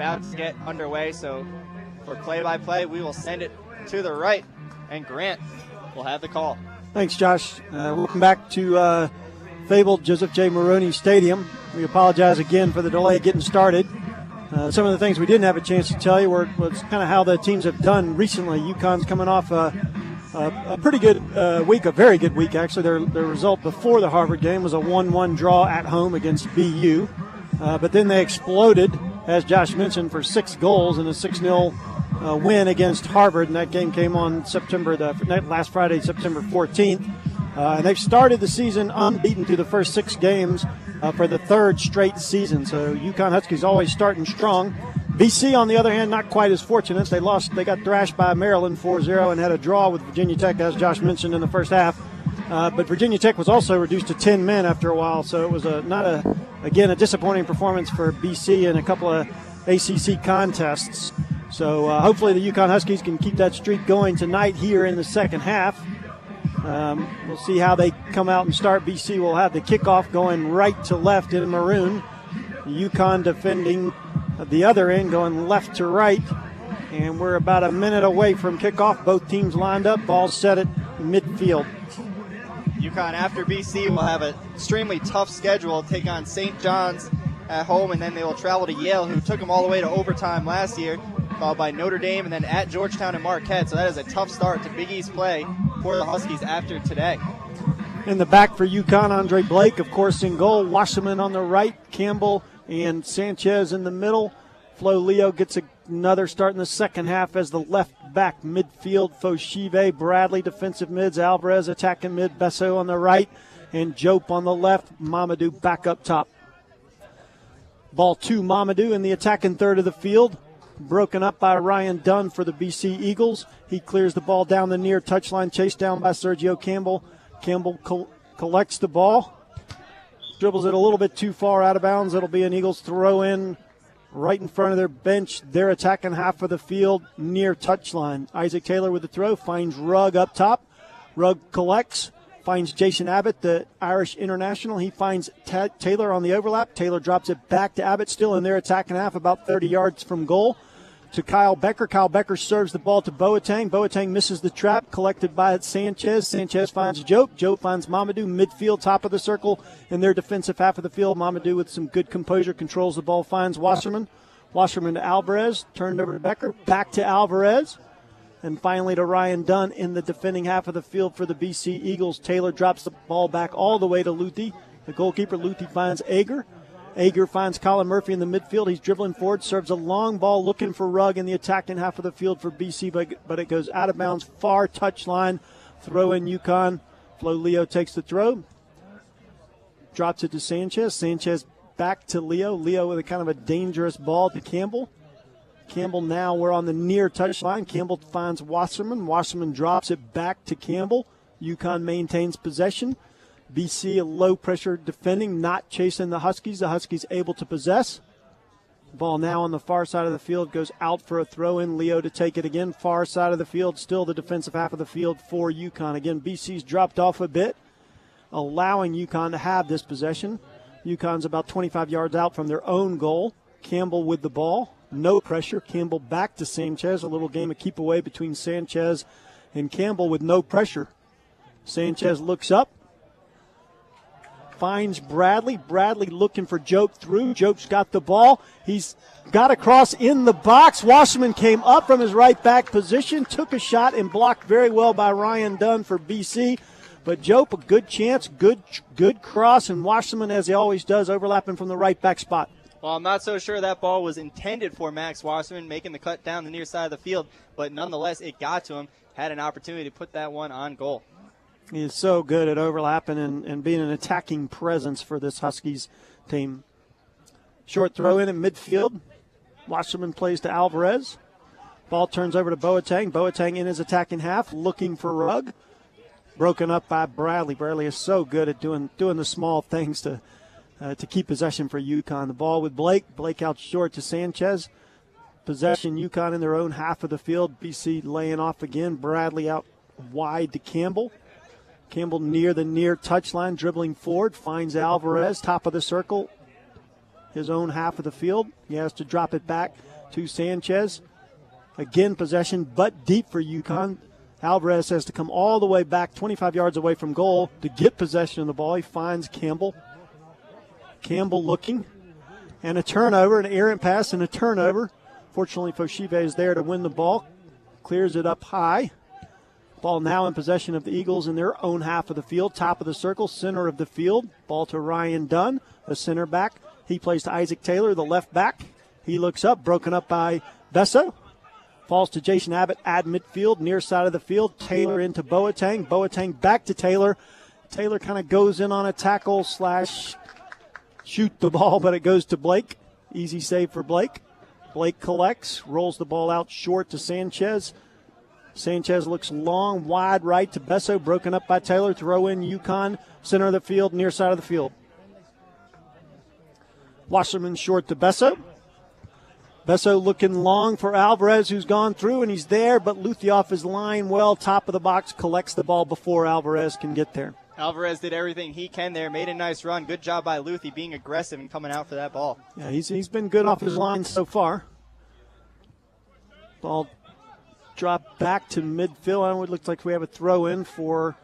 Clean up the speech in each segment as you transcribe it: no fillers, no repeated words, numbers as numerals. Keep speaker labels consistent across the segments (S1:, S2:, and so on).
S1: about to get underway. So for play-by-play, we will send it to the right, and Grant will have the call.
S2: Thanks, Josh. Welcome back to fabled Joseph J. Maroney Stadium. We apologize again for the delay getting started. Some of the things we didn't have a chance to tell you was kind of how the teams have done recently. UConn's coming off a pretty good week, a very good week, actually. Their result before the Harvard game was a 1-1 draw at home against BU. But then they exploded, as Josh mentioned, for 6 goals in a 6-0 win against Harvard. And that game came on last Friday, September 14th. And they've started the season unbeaten through the first 6 games for the 3rd straight season. So UConn Huskies always starting strong. BC, on the other hand, not quite as fortunate. They got thrashed by Maryland 4-0 and had a draw with Virginia Tech, as Josh mentioned, in the first half. But Virginia Tech was also reduced to 10 men after a while, so it was a disappointing performance for BC in a couple of ACC contests. So hopefully the UConn Huskies can keep that streak going tonight here in the second half. We'll see how they come out and start. BC will have the kickoff going right to left in maroon. UConn defending the other end, going left to right. And we're about a minute away from kickoff. Both teams lined up, ball set at midfield.
S1: UConn, after BC, will have an extremely tough schedule, take on St. John's at home, and then they will travel to Yale, who took them all the way to overtime last year, followed by Notre Dame, and then at Georgetown and Marquette. So that is a tough start to Big East play for the Huskies after today.
S2: In the back for UConn, Andre Blake, of course, in goal. Wasserman on the right, Campbell and Sanchez in the middle. Flo Leo gets another start in the second half as the left back midfield. Foshive, Bradley, defensive mids. Alvarez attacking mid. Besso on the right. And Jope on the left. Mamadou back up top. Ball to Mamadou in the attacking third of the field. Broken up by Ryan Dunn for the BC Eagles. He clears the ball down the near touchline, chased down by Sergio Campbell. Campbell collects the ball, dribbles it a little bit too far out of bounds. It'll be an Eagles throw in right in front of their bench. They're attacking half of the field near touchline. Isaac Taylor with the throw, finds Rugg up top. Rugg collects, finds Jason Abbott, the Irish international. He finds Taylor on the overlap. Taylor drops it back to Abbott, still in their attacking half, about 30 yards from goal. To Kyle Becker. Kyle Becker serves the ball to Boateng. Boateng misses the trap, collected by Sanchez. Sanchez finds Jope. Jope finds Mamadou, midfield, top of the circle in their defensive half of the field. Mamadou with some good composure controls the ball, finds Wasserman. Wasserman to Alvarez, turned over to Becker, back to Alvarez. And finally to Ryan Dunn in the defending half of the field for the BC Eagles. Taylor drops the ball back all the way to Luthi. The goalkeeper, Luthi, finds Ager. Ager finds Colin Murphy in the midfield. He's dribbling forward, serves a long ball looking for Rugg in the attacking half of the field for BC, but it goes out of bounds, far touchline. Throw in UConn. Flo Leo takes the throw. Drops it to Sanchez. Sanchez back to Leo. Leo with a kind of a dangerous ball to Campbell. Campbell now, we're on the near touchline. Campbell finds Wasserman. Wasserman drops it back to Campbell. UConn maintains possession. BC a low-pressure defending, not chasing the Huskies. The Huskies able to possess. Ball now on the far side of the field, goes out for a throw-in. Leo to take it again. Far side of the field, still the defensive half of the field for UConn. Again, BC's dropped off a bit, allowing UConn to have this possession. UConn's about 25 yards out from their own goal. Campbell with the ball. No pressure. Campbell back to Sanchez. A little game of keep away between Sanchez and Campbell with no pressure. Sanchez looks up. Finds Bradley. Bradley looking for Jope through. Jope's got the ball. He's got a cross in the box. Wasserman came up from his right back position, took a shot, and blocked very well by Ryan Dunn for BC. But Jope, a good chance, good cross, and Wasserman, as he always does, overlapping from the right back spot.
S1: Well, I'm not so sure that ball was intended for Max Wasserman, making the cut down the near side of the field, but nonetheless, it got to him. Had an opportunity to put that one on goal.
S2: He is so good at overlapping and being an attacking presence for this Huskies team. Short throw in midfield. Wasserman plays to Alvarez. Ball turns over to Boateng. Boateng in his attacking half, looking for Rugg. Broken up by Bradley. Bradley is so good at doing the small things to keep possession for UConn. The ball with Blake. Blake out short to Sanchez. Possession, UConn in their own half of the field. BC laying off again. Bradley out wide to Campbell. Campbell near the near touchline, dribbling forward, finds Alvarez, top of the circle. his own half of the field. He has to drop it back to Sanchez. Again, possession, but deep for UConn. Alvarez has to come all the way back 25 yards away from goal to get possession of the ball. He finds Campbell. Campbell looking. And a turnover, an errant pass and a turnover. Fortunately, Foshive is there to win the ball. Clears it up high. Ball now in possession of the Eagles in their own half of the field. Top of the circle, center of the field. Ball to Ryan Dunn, the center back. He plays to Isaac Taylor, the left back. He looks up, broken up by Besso. Falls to Jason Abbott at midfield, near side of the field. Taylor into Boateng. Boateng back to Taylor. Taylor kind of goes in on a tackle / shoot the ball, but it goes to Blake. Easy save for Blake. Blake collects, rolls the ball out short to Sanchez. Sanchez looks long, wide right to Besso, broken up by Taylor. Throw in UConn, center of the field, near side of the field. Wasserman short to Besso. Besso looking long for Alvarez, who's gone through, and he's there, but Luthioff is lying well, top of the box, collects the ball before Alvarez can get there.
S1: Alvarez did everything he can there, made a nice run. Good job by Luthi being aggressive and coming out for that ball.
S2: Yeah, he's been good off his line so far. Ball dropped back to midfield. It looks like we have a throw in for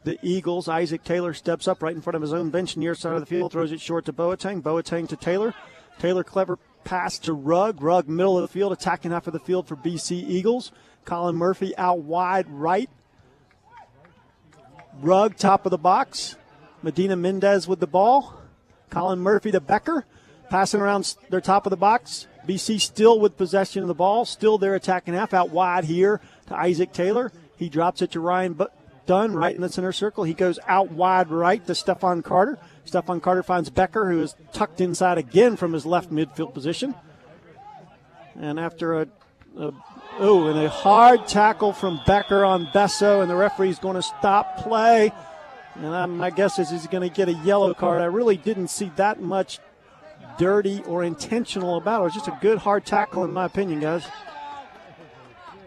S2: the Eagles. Isaac Taylor steps up right in front of his own bench, near side of the field, throws it short to Boateng. Boateng to Taylor. Taylor, clever pass to Rugg. Rugg, middle of the field, attacking half of the field for BC Eagles. Colin Murphy out wide right. Rugg, top of the box. Medina Mendez with the ball. Colin Murphy to Becker. Passing around their top of the box. BC still with possession of the ball. Still their attacking half. Out wide here to Isaac Taylor. He drops it to Ryan Dunn right in the center circle. He goes out wide right to Stephon Carter. Stephon Carter finds Becker, who is tucked inside again from his left midfield position. And after a hard tackle from Becker on Besso, and the referee's going to stop play. And my guess is he's going to get a yellow card. I really didn't see that much dirty or intentional about it. It was just a good hard tackle in my opinion, guys.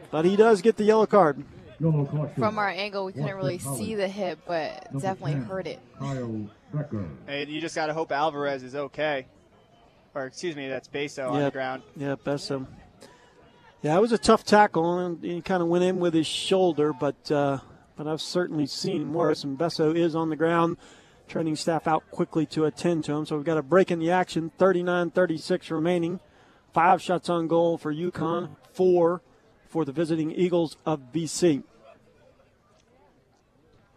S2: But he does get the yellow card.
S3: From our angle, we couldn't really see the hit, but definitely heard it.
S1: Hey, you just got to hope Alvarez is okay. Or, excuse me, that's Besso on the ground.
S2: Yeah, Besso. Yeah, it was a tough tackle, and he kind of went in with his shoulder, but I've certainly seen worse, and Besso is on the ground. Training staff out quickly to attend to him, so we've got a break in the action, 39-36 remaining. 5 shots on goal for UConn, 4 for the visiting Eagles of BC.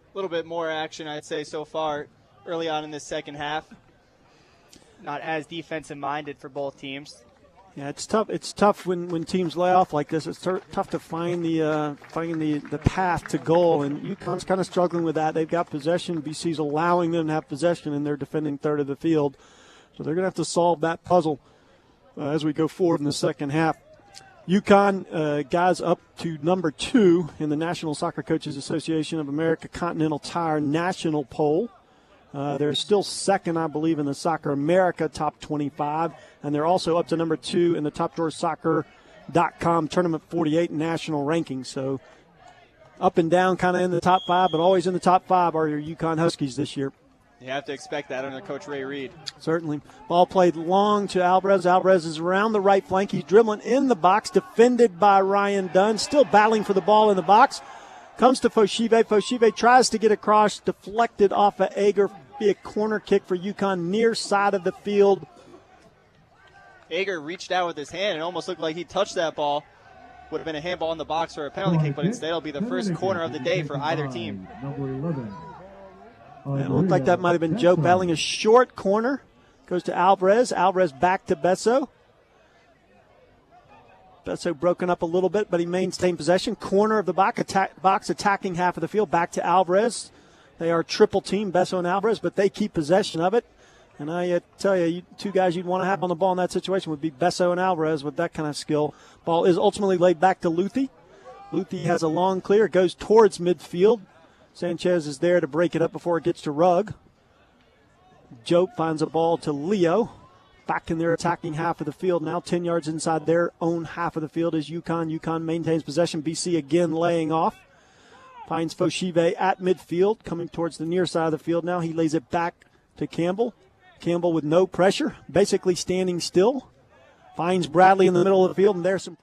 S1: A little bit more action, I'd say, so far early on in this second half. Not as defensive-minded for both teams.
S2: Yeah, it's tough. It's tough when teams lay off like this. It's tough to find the path to goal, and UConn's kind of struggling with that. They've got possession. BC's allowing them to have possession, and they're defending third of the field. So they're going to have to solve that puzzle as we go forward in the second half. UConn guys up to number 2 in the National Soccer Coaches Association of America Continental Tire National Poll. They're still second, I believe, in the Soccer America Top 25, and they're also up to number 2 in the TopDoorSoccer.com Tournament 48 national rankings. So up and down kind of in the top 5, but always in the top 5 are your UConn Huskies this year.
S1: You have to expect that under Coach Ray Reed.
S2: Certainly. Ball played long to Alvarez. Alvarez is around the right flank. He's dribbling in the box, defended by Ryan Dunn, still battling for the ball in the box. Comes to Foshive. Foshive tries to get across, deflected off of Ager. Be a corner kick for UConn near side of the field.
S1: Ager reached out with his hand and almost looked like he touched that ball. Would have been a handball in the box or a penalty kick, but instead it'll be the first corner of the day for either team.
S2: It looked like that might have been Joe Belling. A short corner goes to Alvarez. Alvarez back to Besso. Besso broken up a little bit, but he maintained possession. Corner of the box attacking half of the field. Back to Alvarez. They are triple team, Besso and Alvarez, but they keep possession of it. And I tell you, two guys you'd want to have on the ball in that situation would be Besso and Alvarez with that kind of skill. Ball is ultimately laid back to Luthi. Luthi has a long clear, goes towards midfield. Sanchez is there to break it up before it gets to Rugg. Jope finds a ball to Leo. Back in their attacking half of the field now, 10 yards inside their own half of the field is UConn. UConn maintains possession. BC again laying off. Finds Foshive at midfield, coming towards the near side of the field now. He lays it back to Campbell. Campbell with no pressure, basically standing still. Finds Bradley in the middle of the field, and there's some